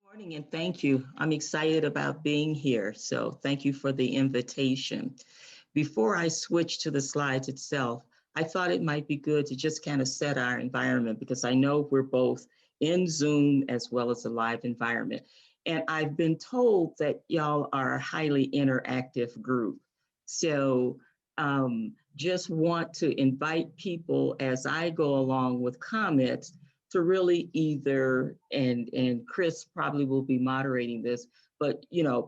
Morning and thank you. I'm excited about being here, so thank you for the invitation. Before I switch to the slides itself, I thought it might be good to just kind of set our environment because I know we're both in Zoom as well as a live environment. And I've been told that y'all are a highly interactive group. So just want to invite people as I go along with comments to really either, and Chris probably will be moderating this, but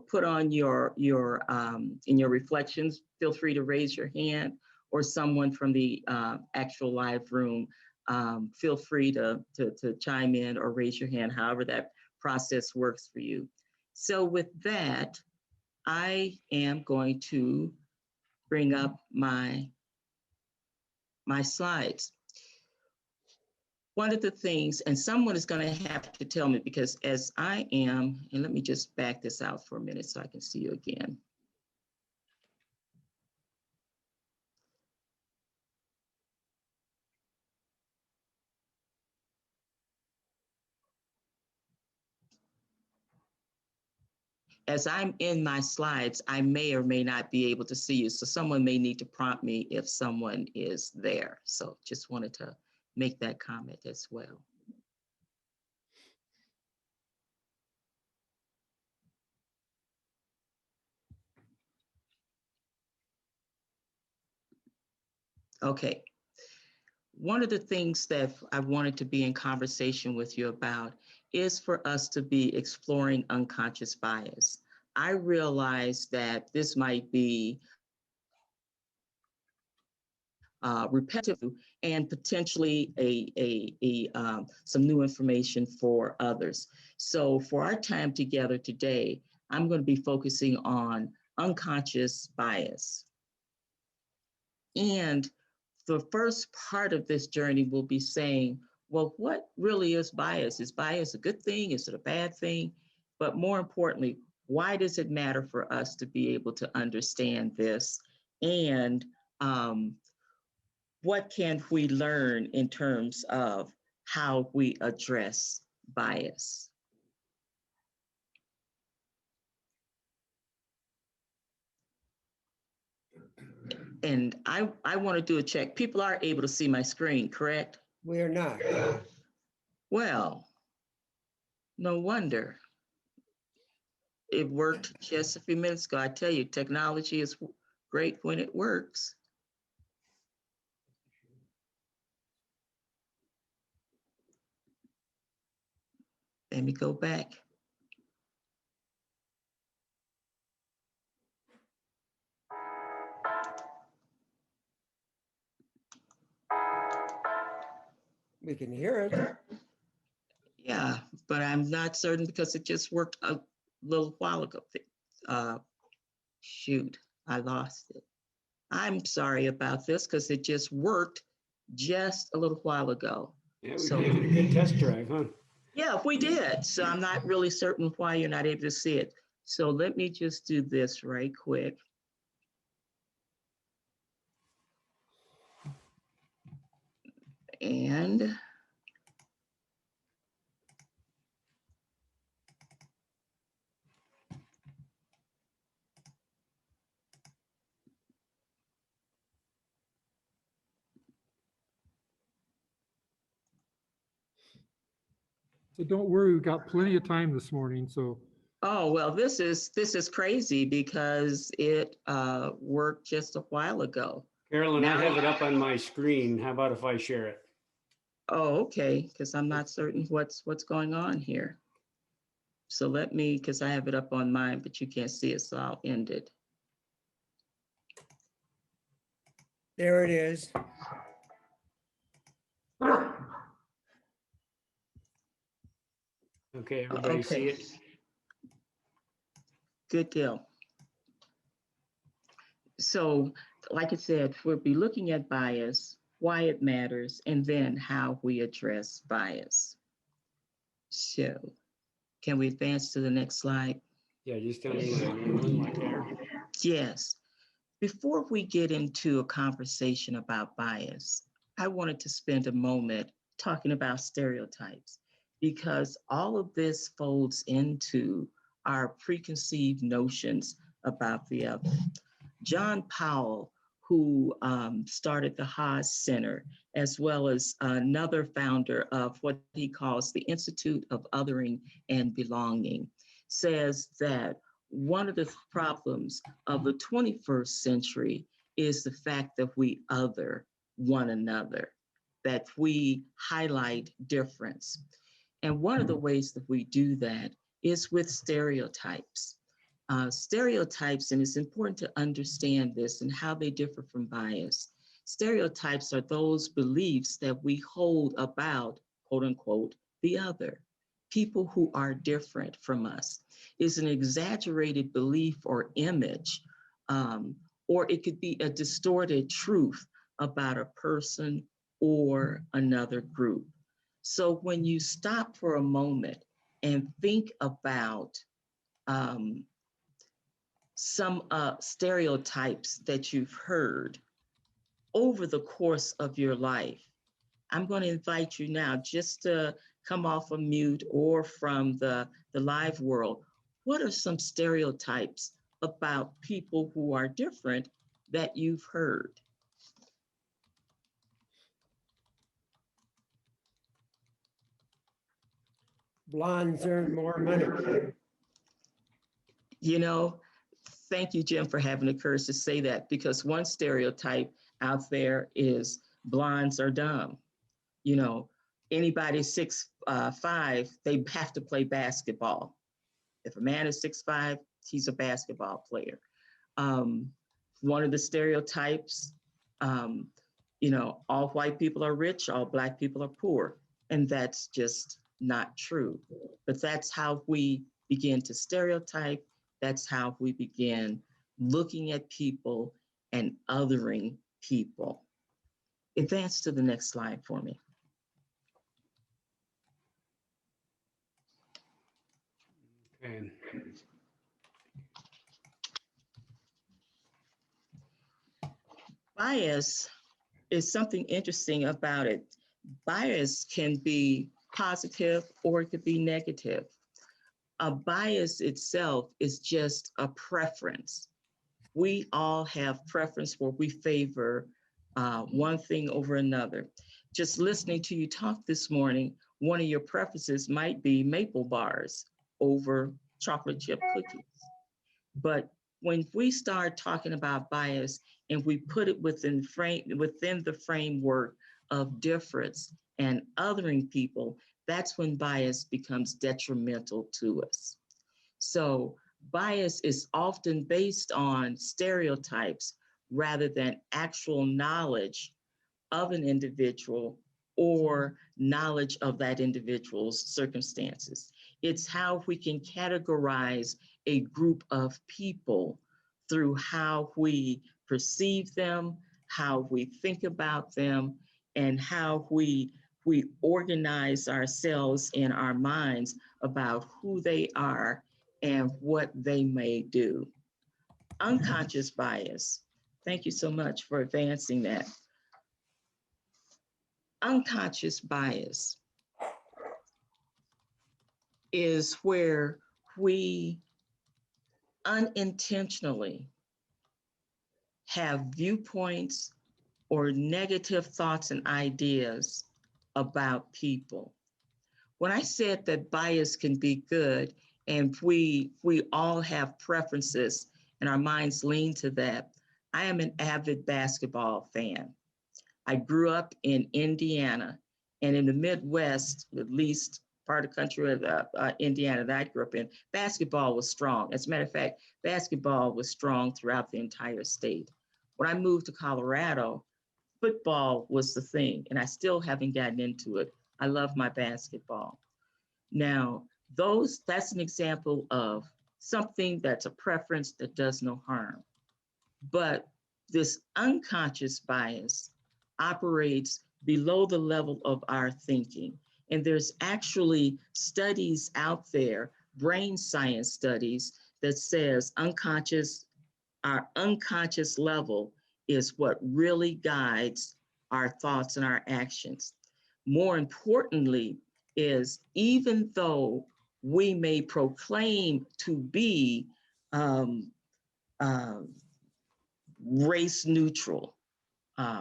put on your in your reflections, feel free to raise your hand, or someone from the actual live room, feel free to chime in or raise your hand, however that process works for you. So with that, I am going to bring up my slides. One of the things, and someone is going to have to tell me because as I am, and let me just back this out for a minute so I can see you again. As I'm in my slides, I may or may not be able to see you. So someone may need to prompt me if someone is there. So just wanted to make that comment as well. Okay. One of the things that I wanted to be in conversation with you about is for us to be exploring unconscious bias. I realize that this might be repetitive and potentially some new information for others. So for our time together today, I'm going to be focusing on unconscious bias. And the first part of this journey will be saying, well, what really is bias? Is bias a good thing? Is it a bad thing? But more importantly, why does it matter for us to be able to understand this? And what can we learn in terms of how we address bias? And I want to do a check. People are able to see my screen, correct? We are not. Well, no wonder. It worked just a few minutes ago. I tell you, technology is great when it works. Let me go back. We can hear it. Yeah, but I'm not certain because it just worked a little while ago. Shoot, I lost it. I'm sorry about this because it just worked just a little while ago. Yeah, we gave it a good test drive, huh? Yeah, we did. So I'm not really certain why you're not able to see it. So let me just do this right quick. And So don't worry, we've got plenty of time this morning, so. oh, well, this is crazy because it worked just a while ago. Carolyn, I have it up on my screen. How about if I share it? Oh, okay, because I'm not certain what's going on here. So let me, because I have it up on mine, but you can't see it, so I'll end it. There it is. Okay, everybody see it? Good deal. So, like I said, we'll be looking at bias, why it matters, and then how we address bias. So, can we advance to the next slide? Yeah, just tell me when I'm there. Yes. Before we get into a conversation about bias, I wanted to spend a moment talking about stereotypes. because all of this folds into our preconceived notions about the other. John Powell, who started the Haas Center, as well as another founder of what he calls the Institute of Othering and Belonging, says that one of the problems of the 21st century is the fact that we other one another, that we highlight difference. And one of the ways that we do that is with stereotypes. Stereotypes, and it's important to understand this and how they differ from bias. Stereotypes are those beliefs that we hold about, quote unquote, the other, people who are different from us. Is an exaggerated belief or image, or it could be a distorted truth about a person or another group. So when you stop for a moment and think about some stereotypes that you've heard over the course of your life, I'm going to invite you now just to come off of mute or from the live world. What are some stereotypes about people who are different that you've heard? Blondes earn more money. You know, thank you, Jim, for having the courage to say that, because one stereotype out there is blondes are dumb. You know, anybody 6'5", they have to play basketball. If a man is 6'5", he's a basketball player. One of the stereotypes, all white people are rich, all Black people are poor. And that's just not true. But that's how we begin to stereotype. That's how we begin looking at people and othering people. Advance to the next slide for me. Okay. Bias is something interesting about it. Bias can be positive or it could be negative. A bias itself is just a preference. We all have preference where we favor one thing over another. Just listening to you talk this morning, one of your preferences might be maple bars over chocolate chip cookies. But when we start talking about bias and we put it within the framework of difference and othering people, that's when bias becomes detrimental to us. So bias is often based on stereotypes rather than actual knowledge of an individual or knowledge of that individual's circumstances. It's how we can categorize a group of people through how we perceive them, how we think about them, and how we organize ourselves in our minds about who they are and what they may do. Unconscious bias. Thank you so much for advancing that. Unconscious bias is where we unintentionally have viewpoints or negative thoughts and ideas about people. When I said that bias can be good and we all have preferences and our minds lean to that, I am an avid basketball fan. I grew up in Indiana, and in the Midwest, at least part of the country of Indiana that I grew up in, basketball was strong. As a matter of fact, basketball was strong throughout the entire state. When I moved to Colorado, football was the thing, and I still haven't gotten into it. I love my basketball. Now, that's an example of something that's a preference that does no harm. But this unconscious bias operates below the level of our thinking. And there's actually studies out there, brain science studies, that says our unconscious level is what really guides our thoughts and our actions. More importantly, is even though we may proclaim to be um, uh, race neutral,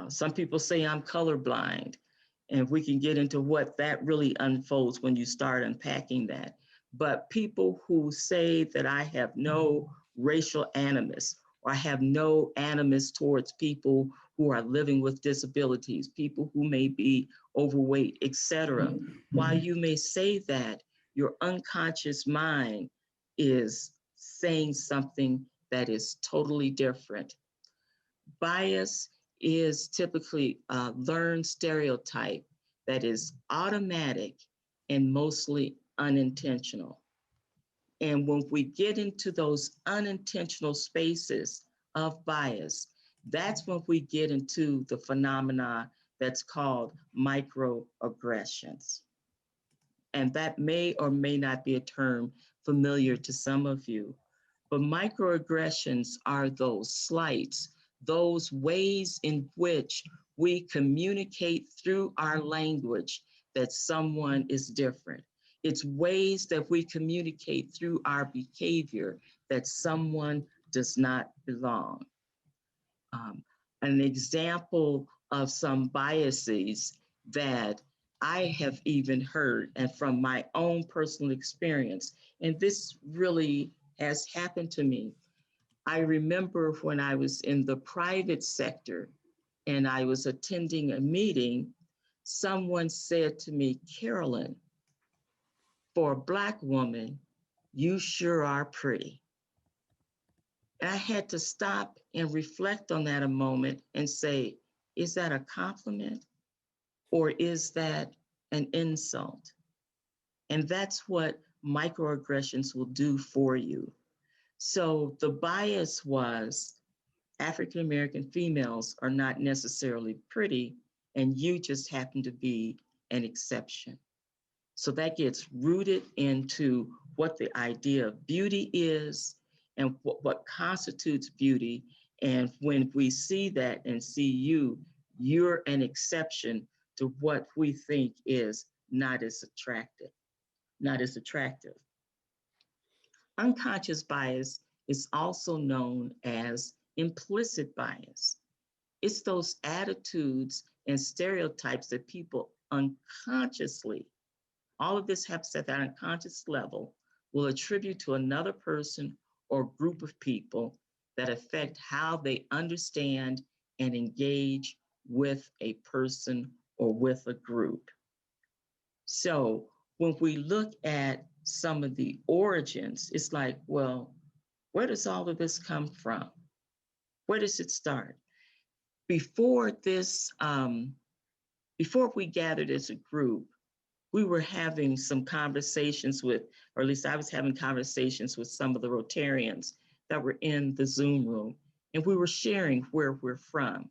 some people say I'm colorblind, and we can get into what that really unfolds when you start unpacking that. But people who say that I have no racial animus, or I have no animus towards people who are living with disabilities, people who may be overweight, etc. While you may say that, your unconscious mind is saying something that is totally different. Bias is typically a learned stereotype that is automatic and mostly unintentional. And when we get into those unintentional spaces of bias, that's when we get into the phenomena that's called microaggressions. And that may or may not be a term familiar to some of you, but microaggressions are those slights, those ways in which we communicate through our language that someone is different. It's ways that we communicate through our behavior that someone does not belong. An example of some biases that I have even heard, and from my own personal experience, and this really has happened to me. I remember when I was in the private sector and I was attending a meeting, someone said to me, "CAROLYN, for a Black woman, you sure are pretty." And I had to stop and reflect on that a moment and say, is that a compliment or is that an insult? And that's what microaggressions will do for you. So the bias was African American females are not necessarily pretty, and you just happen to be an exception. So that gets rooted into what the idea of beauty is and what constitutes beauty. And when we see that and see you, you're an exception to what we think is not as attractive, not as attractive. Unconscious bias is also known as implicit bias. It's those attitudes and stereotypes that people unconsciously, all of this happens at that unconscious level, will attribute to another person or group of people that affect how they understand and engage with a person or with a group. So when we look at some of the origins, it's like, well, where does all of this come from? Where does it start? Before this, before we gathered as a group, we were having some conversations with, or at least I was having conversations with some of the Rotarians that were in the Zoom room, and we were sharing where we're from.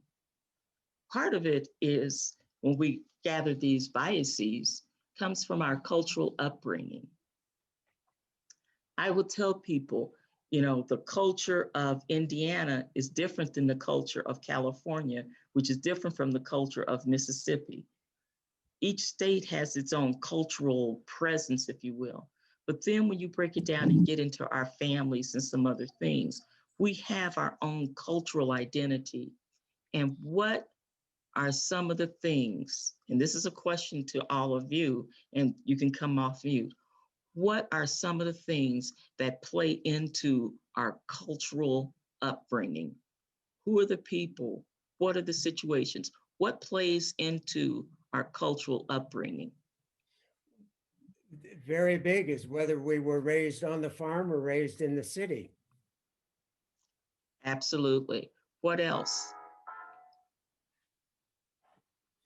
Part of it is when we gather these biases, comes from our cultural upbringing. I will tell people, you know, the culture of Indiana is different than the culture of California, which is different from the culture of Mississippi. Each state has its own cultural presence, if you will. But then when you break it down and get into our families and some other things, we have our own cultural identity. And what are some of the things, and this is a question to all of you, and you can come off mute. What are some of the things that play into our cultural upbringing? Who are the people? What are the situations? What plays into our cultural upbringing? Very big is whether we were raised on the farm or raised in the city. Absolutely. What else?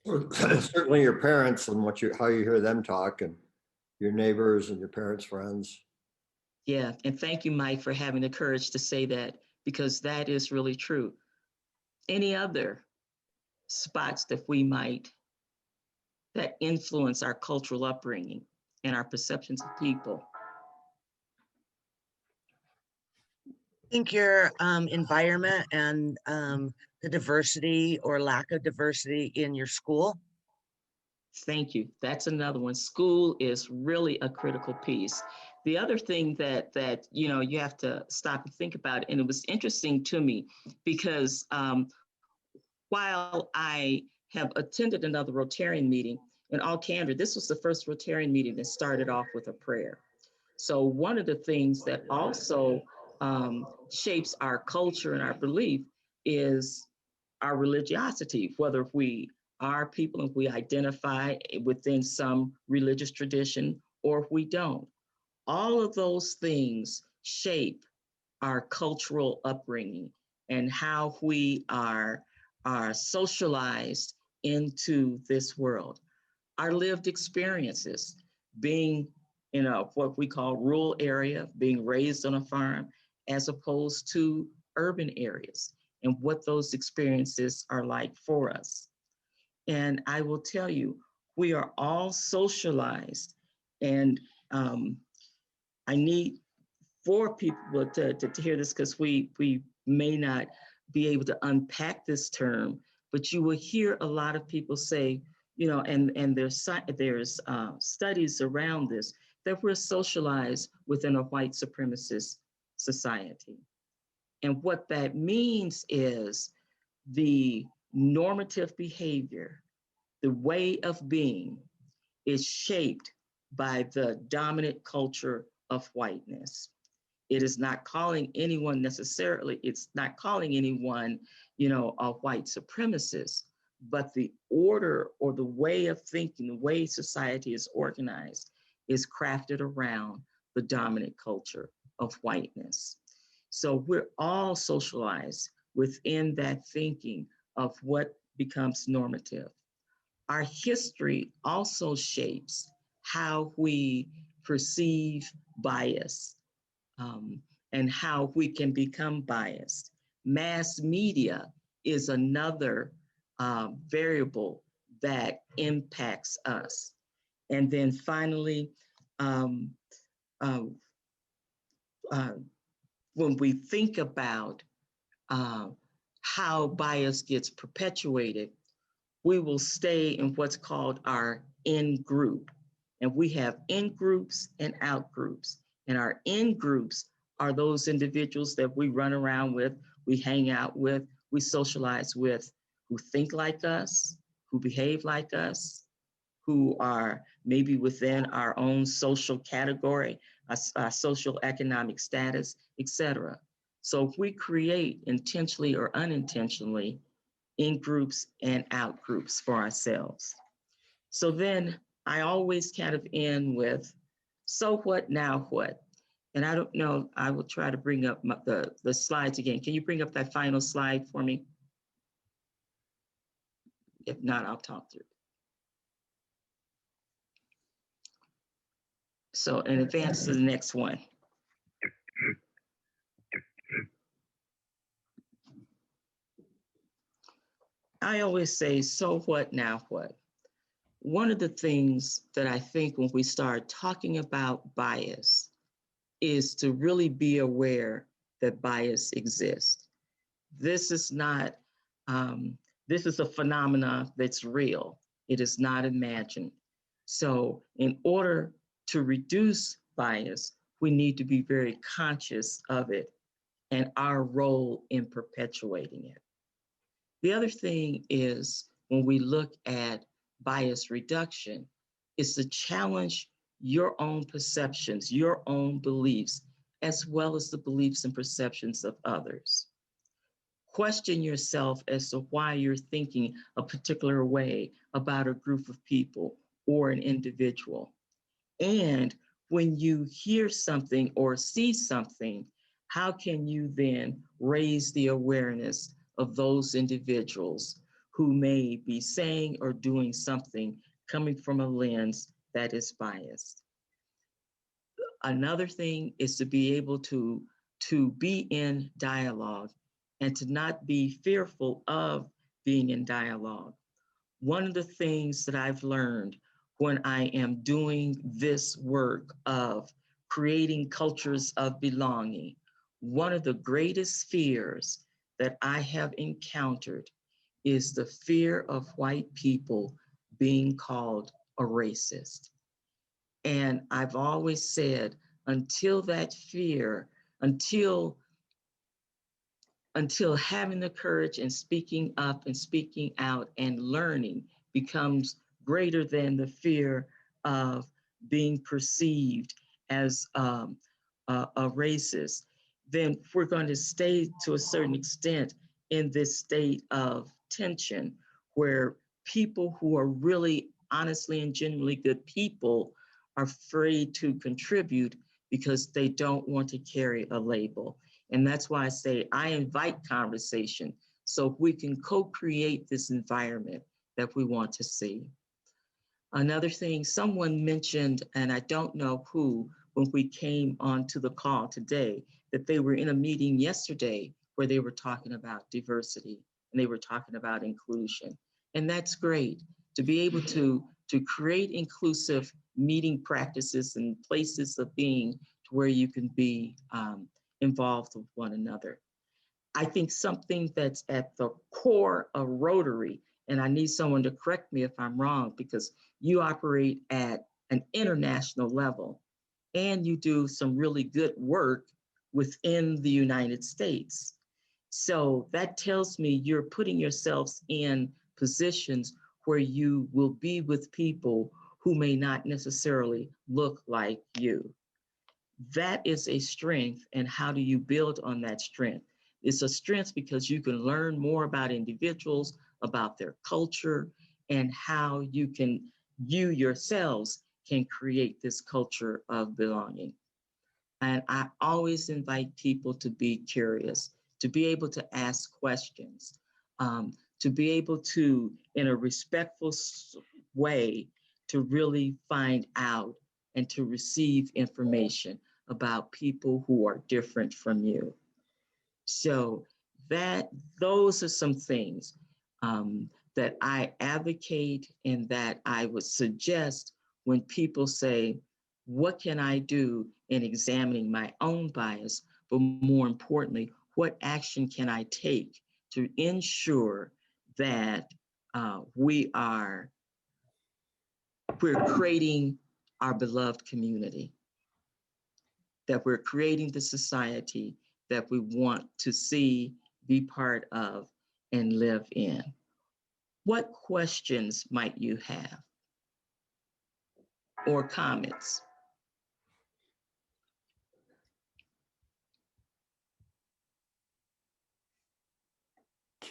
Well, certainly your parents and how you hear them talk, and your neighbors and your parents' friends. Yeah, and thank you, Mike, for having the courage to say that, because that is really true. Any other spots that influence our cultural upbringing and our perceptions of people? I think your environment and the diversity or lack of diversity in your school. Thank you. That's another one. School is really a critical piece. The other thing that you have to stop and think about, and it was interesting to me because while I have attended another Rotarian meeting, in all candor, this was the first Rotarian meeting that started off with a prayer. So one of the things that also shapes our culture and our belief is our religiosity, whether we are people, if we identify within some religious tradition or if we don't. All of those things shape our cultural upbringing and how we are socialized into this world. Our lived experiences, being in what we call rural area, being raised on a farm, as opposed to urban areas, and what those experiences are like for us. And I will tell you, we are all socialized, and I need for people to hear this because we may not be able to unpack this term, but you will hear a lot of people say, and there's studies around this, that we're socialized within a white supremacist society. And what that means is the normative behavior, the way of being is shaped by the dominant culture of whiteness. It is not calling anyone necessarily, it's not calling anyone, a white supremacist, but the order or the way of thinking, the way society is organized is crafted around the dominant culture of whiteness. So we're all socialized within that thinking of what becomes normative. Our history also shapes how we perceive bias, and how we can become biased. Mass media is another variable that impacts us. And then finally, um, uh, uh, when we think about uh, how bias gets perpetuated, we will stay in what's called our in group. And we have in groups and out groups. And our in groups are those individuals that we run around with, we hang out with, we socialize with, who think like us, who behave like us, who are maybe within our own social category, our social economic status, etc. So if we create intentionally or unintentionally in groups and out groups for ourselves. So then I always kind of end with, so what, now what? And I don't know, I will try to bring up the slides again. Can you bring up that final slide for me? If not, I'll talk through. So in advance to the next one. I always say, so what, now what? One of the things that I think when we start talking about bias is to really be aware that bias exists. This is not, this is a phenomena that's real. It is not imagined. So in order to reduce bias, we need to be very conscious of it and our role in perpetuating it. The other thing is when we look at bias reduction, is to challenge your own perceptions, your own beliefs, as well as the beliefs and perceptions of others. Question yourself as to why you're thinking a particular way about a group of people or an individual. And when you hear something or see something, how can you then raise the awareness of those individuals who may be saying or doing something coming from a lens that is biased? Another thing is to be able to be in dialogue and to not be fearful of being in dialogue. One of the things that I've learned when I am doing this work of creating cultures of belonging, one of the greatest fears that I have encountered is the fear of white people being called a racist. And I've always said, until that fear, until having the courage and speaking up and speaking out and learning becomes greater than the fear of being perceived as a racist, then we're going to stay to a certain extent in this state of tension where people who are really honestly and genuinely good people are afraid to contribute because they don't want to carry a label. And that's why I say I invite conversation so we can co-create this environment that we want to see. Another thing someone mentioned, and I don't know who, when we came onto the call today, that they were in a meeting yesterday where they were talking about diversity and they were talking about inclusion. And that's great to be able to create inclusive meeting practices and places of being to where you can be involved with one another. I think something that's at the core of Rotary, and I need someone to correct me if I'm wrong, because you operate at an international level and you do some really good work within the United States. So that tells me you're putting yourselves in positions where you will be with people who may not necessarily look like you. That is a strength, and how do you build on that strength? It's a strength because you can learn more about individuals, about their culture, and how you yourselves can create this culture of belonging. And I always invite people to be curious, to be able to ask questions, to be able to, in a respectful way, to really find out and to receive information about people who are different from you. So those are some things that I advocate and that I would suggest when people say, what can I do in examining my own bias? But more importantly, what action can I take to ensure that we're creating our beloved community, that we're creating the society that we want to see, be part of, and live in. What questions might you have or comments?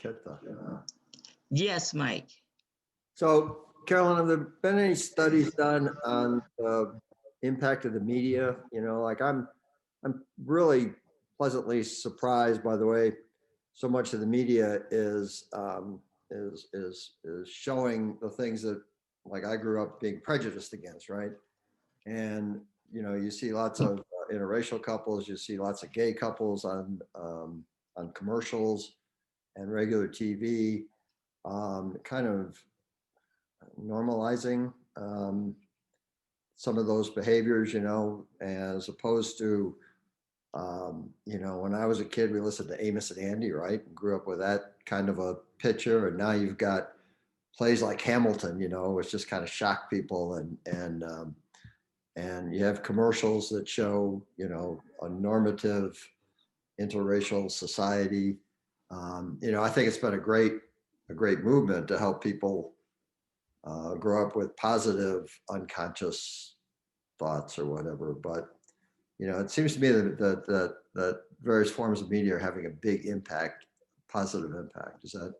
Get the. Yes, Mike. So, Carolyn, have there been any studies done on the impact of the media? You know, like I'm really pleasantly surprised by the way so much of the media is showing the things that, like, I grew up being prejudiced against, right? And you see lots of interracial couples, you see lots of gay couples on commercials and regular TV, kind of normalizing some of those behaviors, as opposed to, when I was a kid, we listened to Amos and Andy, right? Grew up with that kind of a picture, and now you've got plays like Hamilton, which just kind of shock people, and you have commercials that show, a normative interracial society. I think it's been a great movement to help people grow up with positive unconscious thoughts or whatever. But it seems to me that various forms of media are having a big impact, positive impact. Is that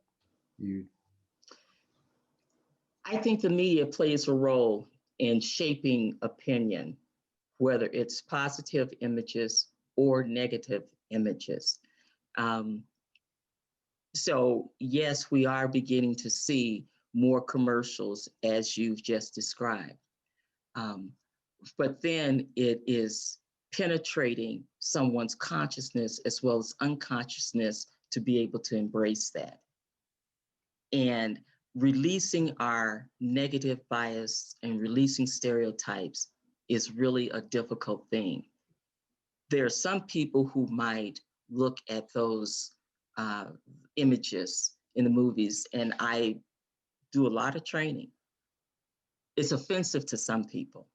you? I think the media plays a role in shaping opinion, whether it's positive images or negative images. So yes, we are beginning to see more commercials as you've just described. But then it is penetrating someone's consciousness as well as unconsciousness to be able to embrace that. And releasing our negative bias and releasing stereotypes is really a difficult thing. There are some people who might look at those images in the movies, and I do a lot of training it's offensive to some people.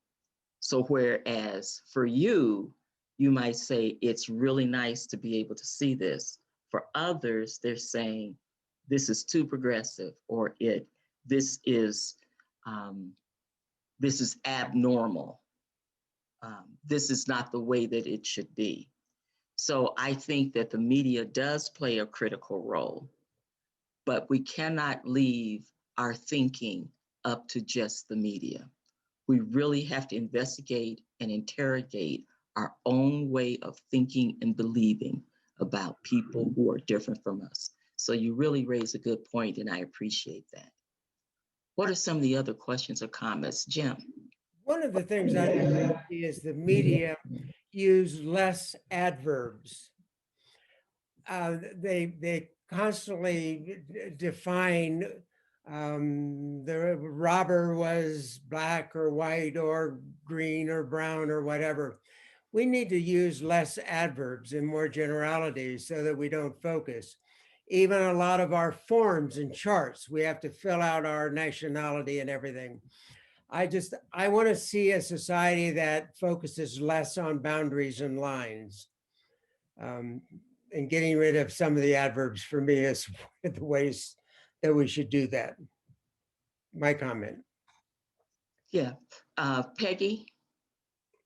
So whereas for you, you might say it's really nice to be able to see this. For others, they're saying this is too progressive, or this is um, this is abnormal. This is not the way that it should be. So I think that the media does play a critical role, but we cannot leave our thinking up to just the media. We really have to investigate and interrogate our own way of thinking and believing about people who are different from us. So you really raise a good point, and I appreciate that. What are some of the other questions or comments, Jim? One of the things I see is the media use less adverbs. They constantly define the robber was black or white or green or brown or whatever. We need to use less adverbs and more generalities so that we don't focus. Even a lot of our forms and charts, we have to fill out our nationality and everything. I want to see a society that focuses less on boundaries and lines. And getting rid of some of the adverbs for me is the ways that we should do that. My comment. Yeah. Peggy?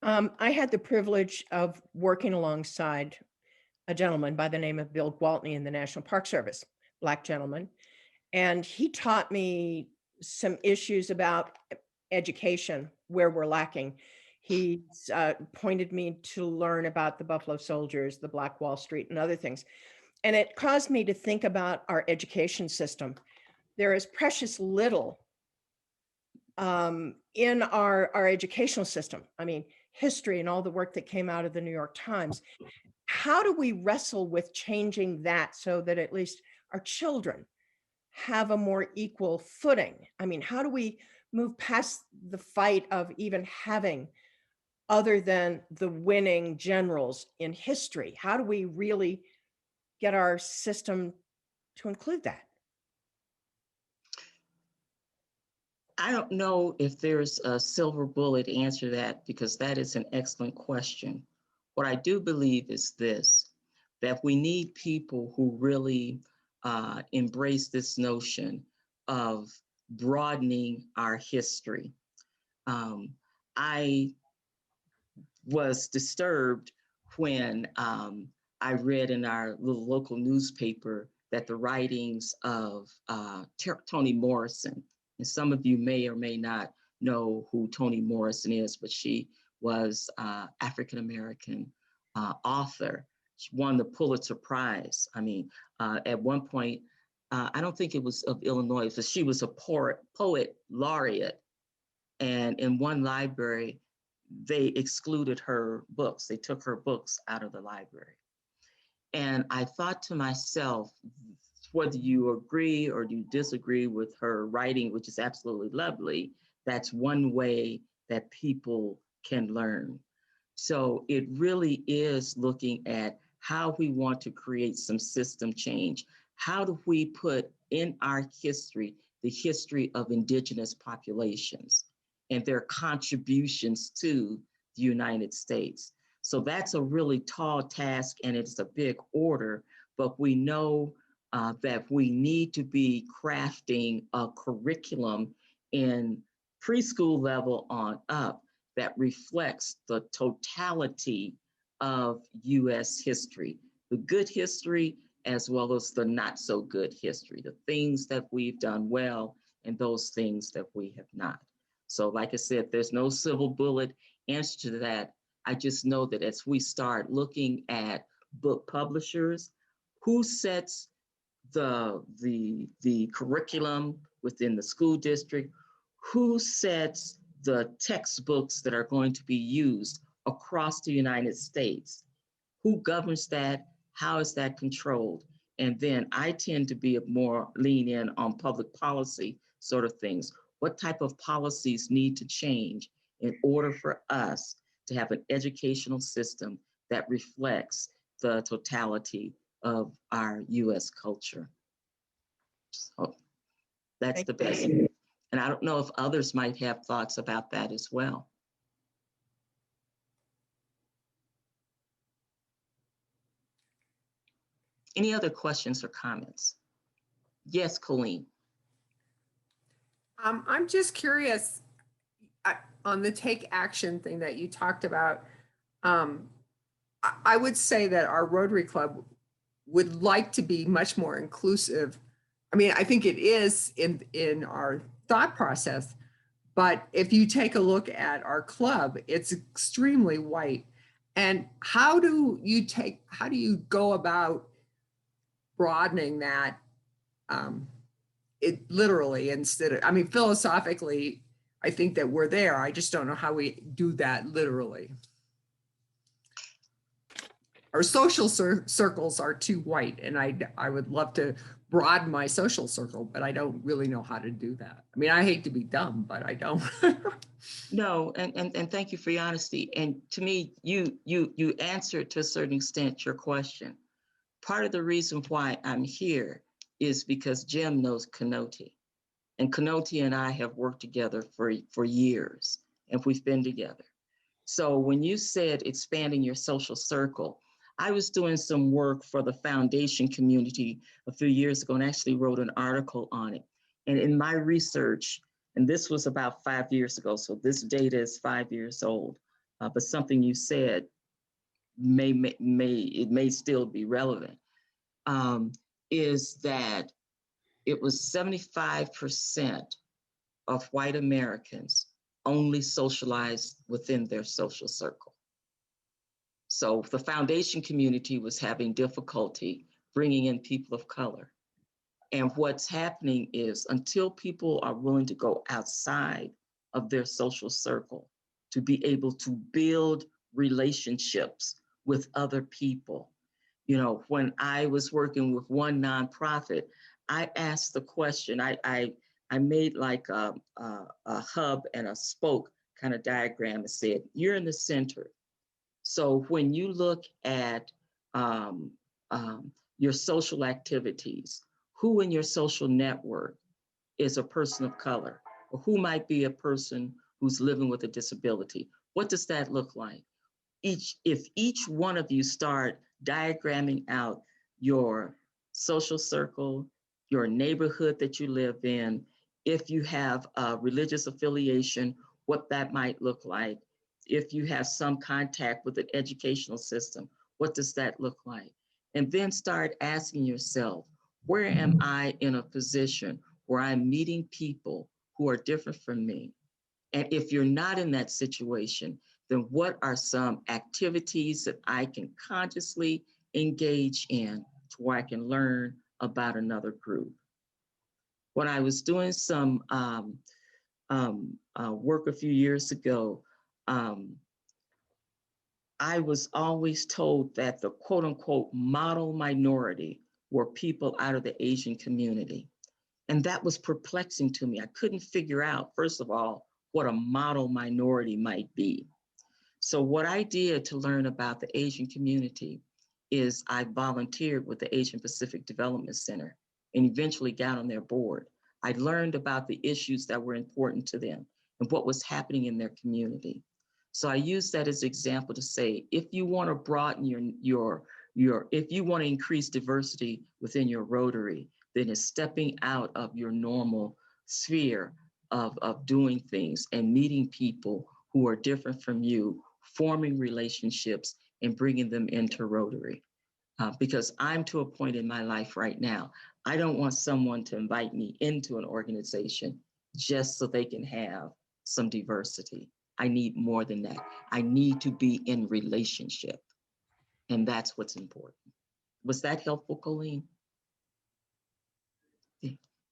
I had the privilege of working alongside a gentleman by the name of Bill Gwaltney in the National Park Service, Black gentleman. And he taught me some issues about education where we're lacking. He pointed me to learn about the Buffalo Soldiers, the Black Wall Street, and other things. And it caused me to think about our education system. There is precious little in our educational system. I mean, history and all the work that came out of the New York Times. How do we wrestle with changing that so that at least our children have a more equal footing? I mean, how do we move past the fight of even having other than the winning generals in history? How do we really get our system to include that? I don't know if there's a silver bullet answer to that, because that is an excellent question. What I do believe is this, that we need people who really embrace this notion of broadening our history. I was disturbed when I read in our little local newspaper that the writings of Toni Morrison, and some of you may or may not know who Toni Morrison is, but she was African-American author. She won the Pulitzer Prize. I mean, at one point, I don't think it was of Illinois, but she was a poet laureate. And in one library, they excluded her books. They took her books out of the library. And I thought to myself, whether you agree or you disagree with her writing, which is absolutely lovely, that's one way that people can learn. So it really is looking at how we want to create some system change. How do we put in our history the history of indigenous populations and their contributions to the United States? So that's a really tall task, and it's a big order, but we know that we need to be crafting a curriculum in preschool level on up that reflects the totality of US history, the good history as well as the not so good history, the things that we've done well and those things that we have not. So like I said, there's no silver bullet answer to that. I just know that as we start looking at book publishers, who sets the curriculum within the school district, who sets the textbooks that are going to be used across the United States, who governs that, how is that controlled? And then I tend to be more lean in on public policy sort of things. What type of policies need to change in order for us to have an educational system that reflects the totality of our US culture? So that's the best And I don't know if others might have thoughts about that as well. Any other questions or comments? Yes, Colleen. I'm just curious on the take action thing that you talked about. I would say that our Rotary Club would like to be much more inclusive. I mean, I think it is in our thought process, but if you take a look at our club, it's extremely white. And how do you go about broadening that? It literally, instead of, I mean, philosophically, I think that we're there. I just don't know how we do that literally. Our social circles are too white, and I would love to broaden my social circle, but I don't really know how to do that. I mean, I hate to be dumb, but I don't. No, and thank you for your honesty. And to me, you answered to a certain extent your question. Part of the reason why I'm here is because Jim knows Conoti. And Conoti and I have worked together for years, and we've been together. So when you said expanding your social circle, I was doing some work for the foundation community a few years ago and actually wrote an article on it. And in my research, and this was about 5 years ago, so this data is 5 years old, but something you said may still be relevant, is that it was 75% of white Americans only socialized within their social circle. So the foundation community was having difficulty bringing in people of color. And what's happening is until people are willing to go outside of their social circle to be able to build relationships with other people. You know, when I was working with one nonprofit, I asked the question, I made like a hub and a spoke kind of diagram and said, you're in the center. So when you look at your social activities, who in your social network is a person of color, or who might be a person who's living with a disability? What does that look like? If each one of you start diagramming out your social circle, your neighborhood that you live in, if you have a religious affiliation, what that might look like. If you have some contact with an educational system, what does that look like? And then start asking yourself, where am I in a position where I'm meeting people who are different from me? And if you're not in that situation, then what are some activities that I can consciously engage in to where I can learn about another group? When I was doing some work a few years ago, I was always told that the quote unquote model minority were people out of the Asian community. And that was perplexing to me. I couldn't figure out, first of all, what a model minority might be. So what I did to learn about the Asian community is I volunteered with the Asian Pacific Development Center and eventually got on their board. I learned about the issues that were important to them and what was happening in their community. So I use that as an example to say, if you want to broaden if you want to increase diversity within your Rotary, then it's stepping out of your normal sphere of doing things and meeting people who are different from you, forming relationships and bringing them into Rotary. Because I'm to a point in my life right now, I don't want someone to invite me into an organization just so they can have some diversity. I need more than that. I need to be in relationship. And that's what's important. Was that helpful, Colleen?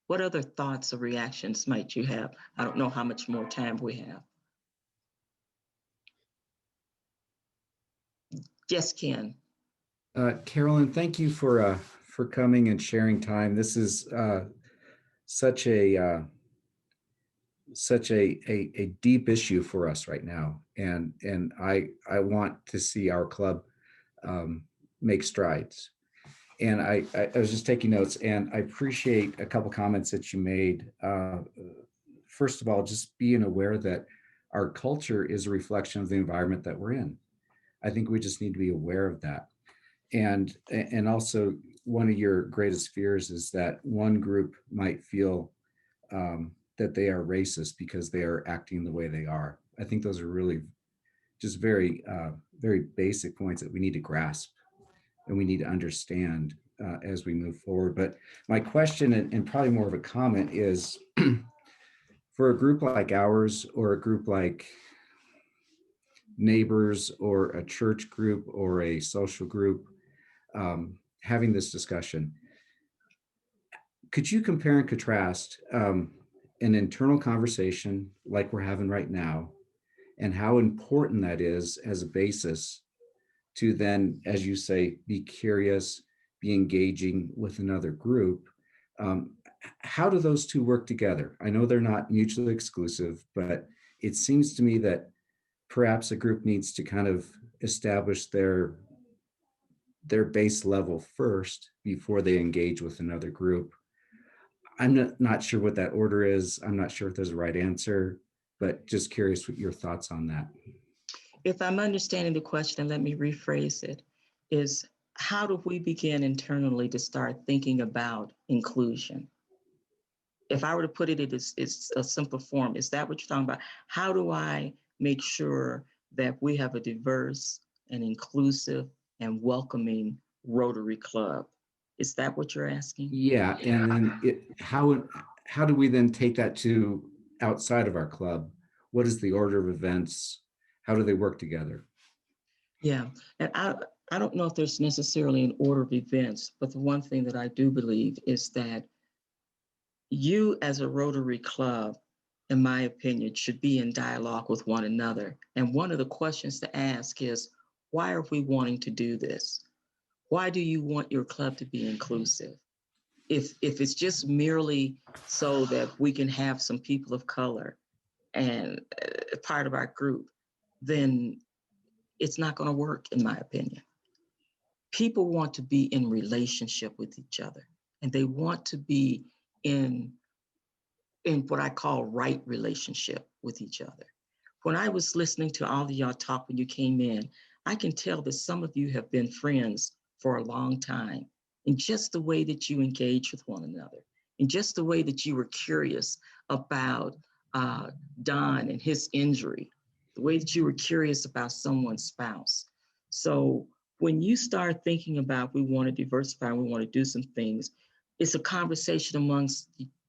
What other thoughts or reactions might you have? I don't know how much more time we have. Yes, Ken. Carolyn, thank you for coming and sharing time. This is such a deep issue for us right now, and I want to see our club make strides. And I was just taking notes, and I appreciate a couple comments that you made. first of all, just being aware that our culture is a reflection of the environment that we're in. I think we just need to be aware of that. And also, one of your greatest fears is that one group might feel that they are racist because they are acting the way they are. I think those are really just very, very basic points that we need to grasp and we need to understand as we move forward. But my question, and probably more of a comment, is for a group like ours, or a group like Neighbors, or a church group, or a social group, having this discussion, could you compare and contrast an internal conversation like we're having right now, and how important that is as a basis to then, as you say, be curious, be engaging with another group? How do those two work together? I know they're not mutually exclusive, but it seems to me that perhaps a group needs to kind of establish their base level first before they engage with another group. I'm not sure what that order is. I'm not sure if there's a right answer, but just curious what your thoughts on that. If I'm understanding the question, let me rephrase it, is how do we begin internally to start thinking about inclusion? If I were to put it in it's a simple form, is that what you're talking about? How do I make sure that we have a diverse and inclusive and welcoming Rotary Club? Is that what you're asking? Yeah, and then how do we then take that to outside of our club? What is the order of events? How do they work together? Yeah, and I don't know if there's necessarily an order of events, but the one thing that I do believe is that you as a Rotary Club, in my opinion, should be in dialogue with one another. And one of the questions to ask is, why are we wanting to do this? Why do you want your club to be inclusive? If it's just merely so that we can have some people of color and part of our group, then it's not going to work, in my opinion. People want to be in relationship with each other, and they want to be in what I call right relationship with each other. When I was listening to all of y'all talk when you came in, I can tell that some of you have been friends for a long time, in just the way that you engage with one another, in just the way that you were curious about Don and his injury, the way that you were curious about someone's spouse. So when you start thinking about we want to diversify, we want to do some things, it's a conversation amongst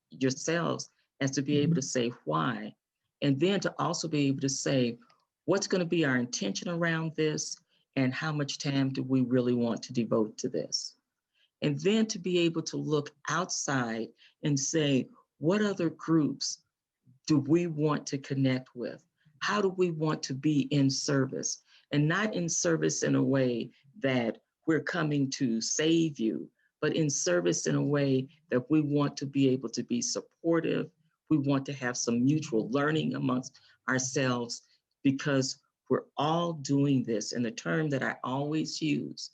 yourselves as to be able to say why, and then to also be able to say what's going to be our intention around this and how much time do we really want to devote to this. And then to be able to look outside and say, what other groups do we want to connect with? How do we want to be in service? And not in service in a way that we're coming to save you, but in service in a way that we want to be able to be supportive. We want to have some mutual learning amongst ourselves, because we're all doing this. And the term that I always use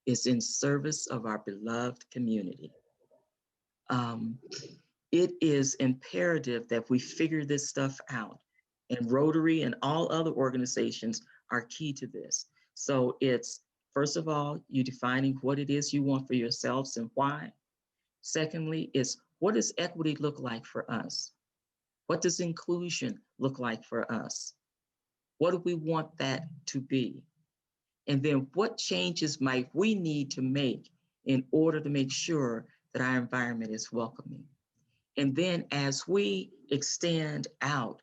is in service of our beloved community. It is imperative that we figure this stuff out. And Rotary and all other organizations are key to this. So it's, first of all, you defining what it is you want for yourselves and why. Secondly, is what does equity look like for us? What does inclusion look like for us? What do we want that to be? And then what changes might we need to make in order to make sure that our environment is welcoming? And then as we extend out,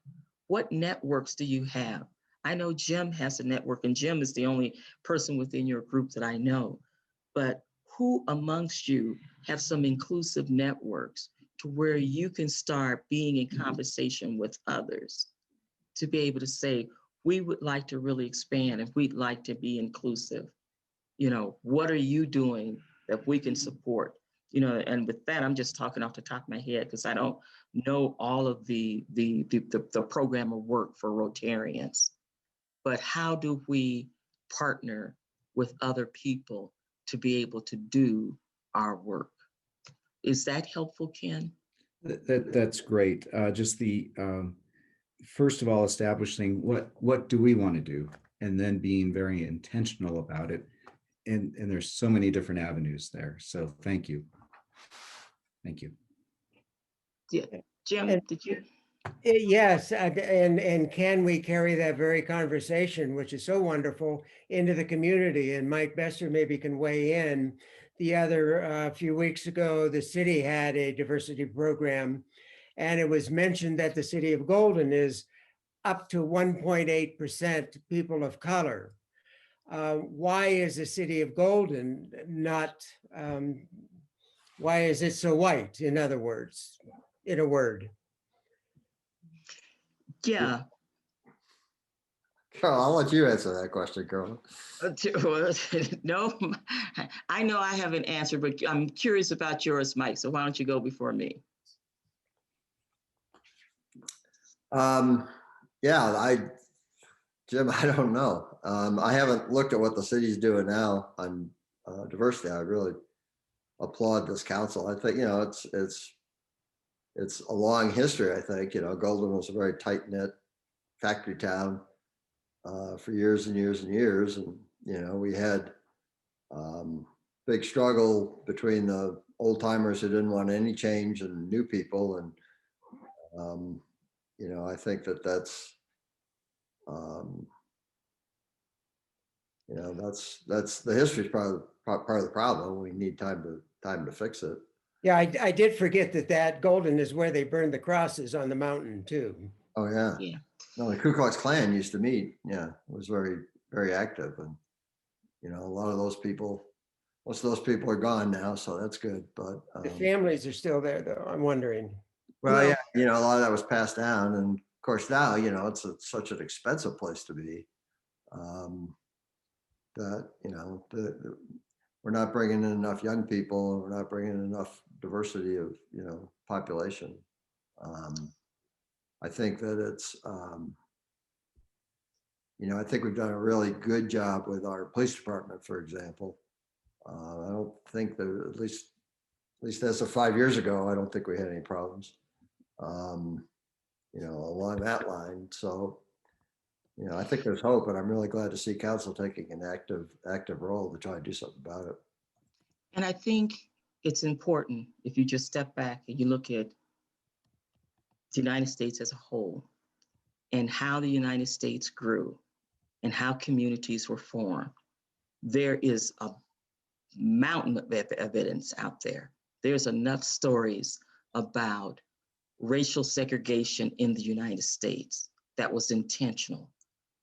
what networks do you have? I know Jim has a network, and Jim is the only person within your group that I know. But who amongst you have some inclusive networks to where you can start being in conversation with others to be able to say, we would like to really expand and we'd like to be inclusive. You know, what are you doing that we can support? You know, and with that, I'm just talking off the top of my head because I don't know all of the program of work for Rotarians. But how do we partner with other people to be able to do our work? Is that helpful, Ken? That's great. Just the first of all, establishing what do we want to do, and then being very intentional about it. And there's so many different avenues there. So thank you. Thank you. Yeah, Jim, And- did you? Yes, and can we carry that very conversation, which is so wonderful, into the community? And Mike Besser maybe can weigh in. The other few weeks ago, the city had a diversity program, and it was mentioned that the city of Golden is up to 1.8% people of color. Why is the city of Golden not? Why is it so white? In other words, in a word. Yeah. Carol, I'll let you answer that question, Carol. No, I know I have an answer, but I'm curious about yours, Mike. So why don't you go before me? Yeah, Jim, I don't know. I haven't looked at what the city's doing now on diversity. I really applaud this council. I think, it's a long history. I think, Golden was a very tight knit factory town for years and years and years. And, we had big struggle between the old timers who didn't want any change and new people. And, I think that's that's the history is part of the problem. We need time to fix it. Yeah, I did forget that Golden is where they burned the crosses on the mountain too. Oh yeah. Yeah. No, the Ku Klux Klan used to meet. Yeah, it was very, very active, and a lot of those people, most of those people are gone now, so that's good. But The families are still there, though. I'm wondering. well, yeah, a lot of that was passed down, and of course now, it's such an expensive place to be. That we're not bringing in enough young people, and we're not bringing in enough diversity of population. I think that it's I think we've done a really good job with our police department, for example. I don't think that at least as of 5 years ago, I don't think we had any problems. Along that line. So I think there's hope, and I'm really glad to see council taking an active role to try to do something about it. And I think it's important if you just step back and you look at the United States as a whole and how the United States grew and how communities were formed. There is a mountain of evidence out there. There's enough stories about racial segregation in the United States that was intentional.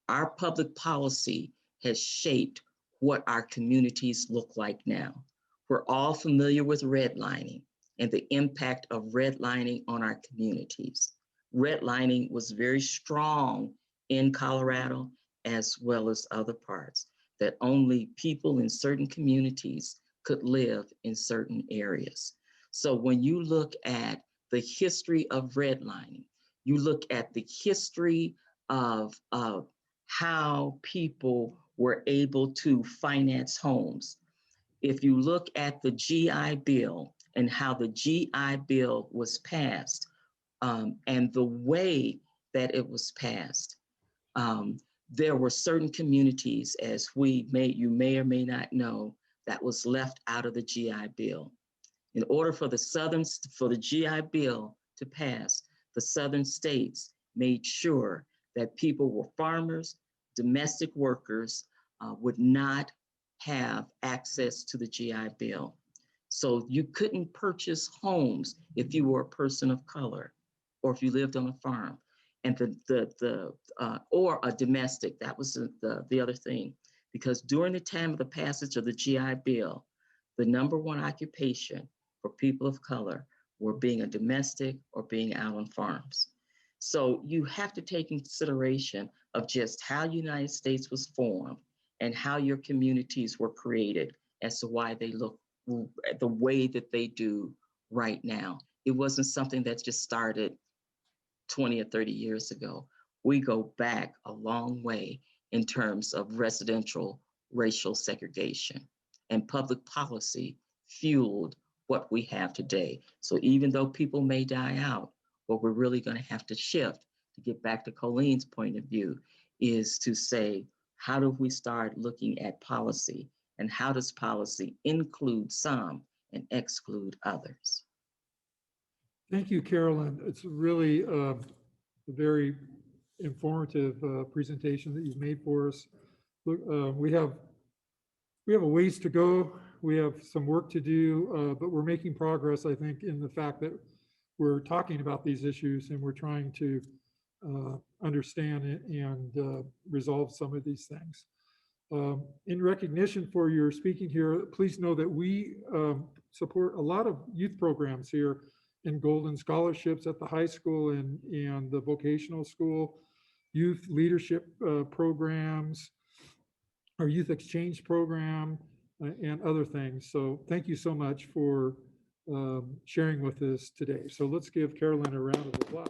Our public policy has shaped what our communities look like now. We're all familiar with redlining and the impact of redlining on our communities. Redlining was very strong in Colorado as well as other parts, that only people in certain communities could live in certain areas. So when you look at the history of redlining, you look at the history of how people were able to finance homes. If you look at the GI Bill and how the GI Bill was passed, and the way that it was passed, there were certain communities, as you may or may not know, that was left out of the GI Bill. In order for the GI Bill to pass, the southern states made sure that people were farmers, domestic workers, would not have access to the GI Bill. So you couldn't purchase homes if you were a person of color or if you lived on a farm. And or a domestic, that was the other thing. Because during the time of the passage of the GI Bill, the number one occupation for people of color were being a domestic or being out on farms. So you have to take in consideration of just how the United States was formed and how your communities were created as to why they look the way that they do right now. It wasn't something that just started 20 or 30 years ago. We go back a long way in terms of residential racial segregation, and public policy fueled what we have today. So even though people may die out, what we're really going to have to shift, to get back to Colene's point of view, is to say, how do we start looking at policy, and how does policy include some and exclude others? Thank you, Carolyn. It's really a very informative presentation that you've made for us. Look, we have a ways to go. We have some work to do, but we're making progress, I think, in the fact that we're talking about these issues and we're trying to understand it and resolve some of these things. In recognition for your speaking here, please know that we support a lot of youth programs here in Golden Scholarships at the high school and the vocational school, youth leadership programs, our youth exchange program, and other things. So thank you so much for sharing with us today. So let's give Carolyn a round of applause.